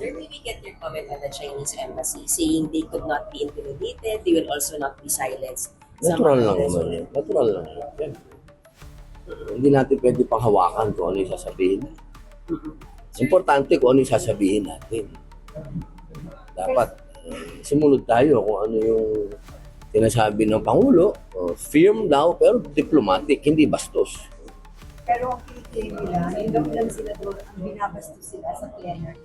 Sir, may we get your comment on the Chinese embassy saying they could not be intimidated, they will also not be silenced? Sa Natural mga lang naman resolution. yun. Natural lang yun. Siyempre. Hindi natin pwede pang hawakan kung ano yung sasabihin. Importante kung ano yung sasabihin natin. Dapat sumunod tayo kung ano yung sinasabi ng Pangulo. Firm daw pero diplomatic, hindi bastos. Pero ang kiniklaim nila, yung daw ilang senador ang binabastos sila sa plenary.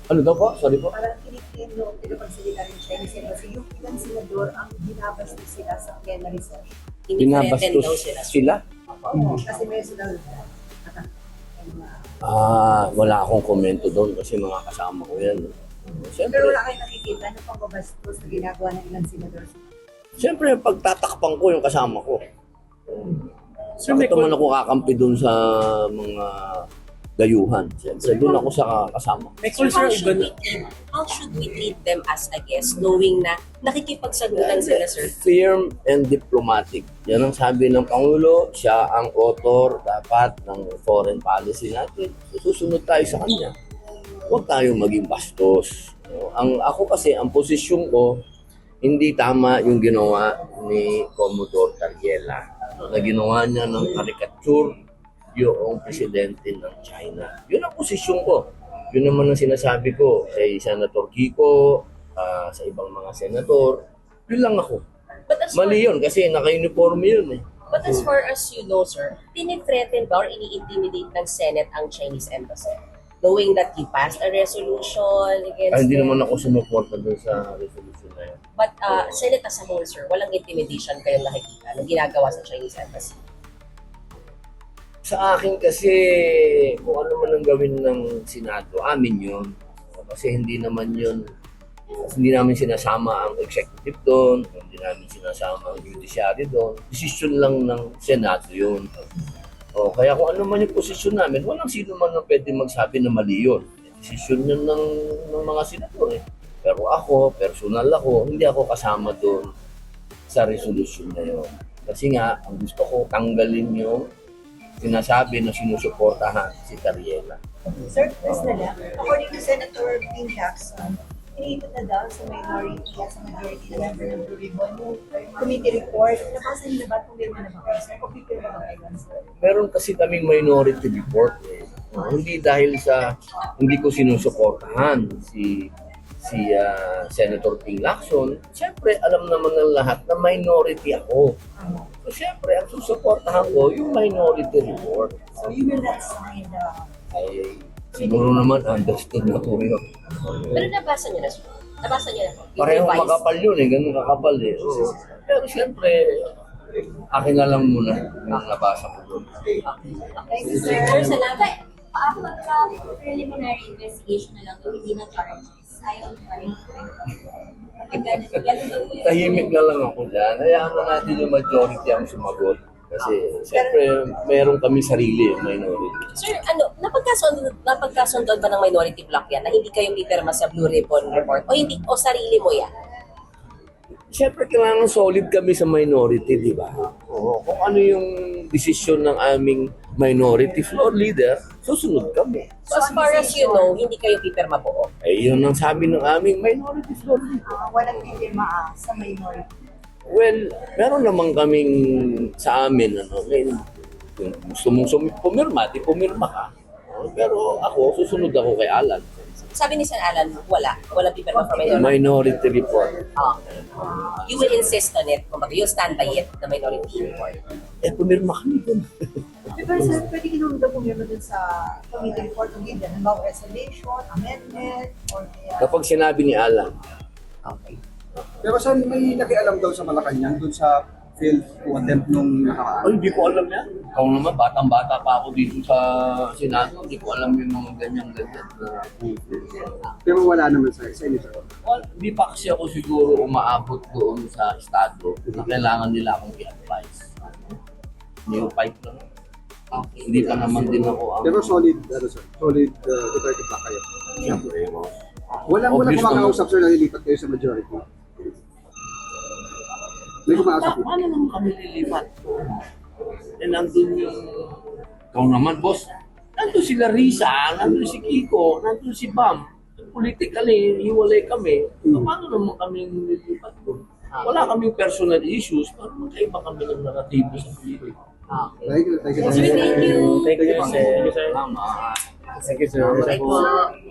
Ano daw po? Sorry po. Parang kiniklaim noong pinapagsalita ng Chinese Embassy, yung ilang senador ang binabastos sila sa plenary session. Hindi threatened Binabastos daw sila. sila? Oo, kasi may sila Wala akong komento doon kasi mga kasama ko yan. Siyempre, pero wala kayong nakikita ng pagbabastos na ginagawa ng ilang senador. siyempre pagtatakpan ko yung kasama ko. Sir, Bakit naman ako kakampi doon sa mga dayuhan? Siyempre, doon ako sa kasama. may So call, sir, how should we treat them as a guest knowing na nakikipagsagutan sila, sir? Firm and diplomatic. Yan ang sabi ng Pangulo. Siya ang author dapat ng foreign policy natin. Susunod tayo sa kanya. Huwag tayong maging bastos. Ako kasi, ang posisyon ko, hindi tama yung ginawa ni Commodore Tariela na ginawa niya ng caricature yung presidente ng China. Yun ang posisyon ko. Yun naman ang sinasabi ko kay Senator Kiko, sa ibang mga senator. Yun lang ako. But as far, Mali yun kasi naka-uniform yun eh. but as far as you know, sir, tinithreaten ba or ini-intimidate ng Senate ang Chinese embassy? Knowing that he passed a resolution against Hindi them. naman ako sumuporta dun sa resolution na yun. But Senate as a whole, sir, walang intimidation kayong nakikita na ginagawa sa Chinese embassy. Sa akin kasi, kung ano man ang gawin ng Senado, amin yun. Kasi hindi naman yun, hindi namin sinasama ang executive doon, hindi namin sinasama ang judiciary doon. Desisyon lang ng Senado yun. Kaya kung ano man yung posisyon namin, walang sino man ang pwede magsabi na mali yun. Desisyon yun ng mga senador eh. Pero ako, personal ako, hindi ako kasama doon sa resolution na yun. Kasi nga, ang gusto ko tanggalin yung sinasabi na sinusuportahan si Tariela. Sir, first na lang, according to Senator Ping Lacson, iniipot na daw sa minority at sa majority na member ng Blue Ribbon yung committee report. Nabasa niyo na ba kung meron na ba kayo? Sir, kung pipir na ba kayo, sir? Meron kasi kaming minority report eh. Hindi dahil sa hindi ko sinusuportahan si Senator Ping Lacson. Siyempre, alam naman ng lahat na minority ako. So, siyempre, ang susuportahan ko yung minority report. So you will not sign the... Ay, siguro naman understood na ko yun. Pero nabasa niyo na, sir. Nabasa niyo na. Yung Parehong revised. makapal yun eh, ganun kakapal eh. Pero siyempre, akin na lang muna yung nabasa ko doon. Thank you, sir. Sir, salamat. Paano magka-preliminary investigation na lang kung hindi na charges? Ayaw pa rin. Tahimik na lang ako dyan. Hayaan na natin yung majority ang sumagot. Kasi siyempre, meron kami sarili, minority. Sir, napagkasundo ba ng minority block yan na hindi kayo pipirma sa Blue Ribbon report? O hindi, o sarili mo yan? Siyempre, kailangan solid kami sa minority, di ba? Kung ano yung desisyon ng aming minority floor leader, susunod kami. So as far as you know, hindi kayo pipirma po. Yun ang sabi ng aming minority floor leader. Walang pipirma sa minority. Well, meron naman kaming sa amin, kung gusto mong pumirma, di pumirma ka. Pero ako, susunod ako kay Alan. Sabi ni San Alan, walang pipirma for minority. Minority report. You will insist on it, kumbaga, you'll stand by it, the minority report. Pumirma kami dun. Pero sir, pwede kinunod daw kung meron dun sa committee report ng Gideon, halimbawa resolution, amendment, or kaya... Kapag sinabi ni Alan, Okay. Pero saan may nakialam daw sa Malacanang doon sa failed to attempt nung nakaraan? hindi ko alam yan. Ikaw naman, batang-bata pa ako dito sa Senado, hindi ko alam yung mga ganyan-ganyan na Pero wala naman sa inyo. Well, hindi pa kasi ako siguro umaabot doon sa estado na kailangan nila akong i-advise. New pipe lang. Hindi pa naman din ako ang... Pero solid, solid Duterte pa kayo. Siyempre, Walang Obvious kumakausap sir na lilipat kayo sa majority. May kumakausap po. Paano naman kami lilipat? Nandun yung... Ikaw naman, boss. nandun sila Risa, nandun si Kiko, nandun si Bam. Politically, hiwalay kami. Paano naman kami nilipat doon? Wala kaming personal issues, pero magkaiba kami ng naratibo sa politika. Thank you. Sir, thank you. Thank you, sir. Salamat. Thank you, sir. Bye po.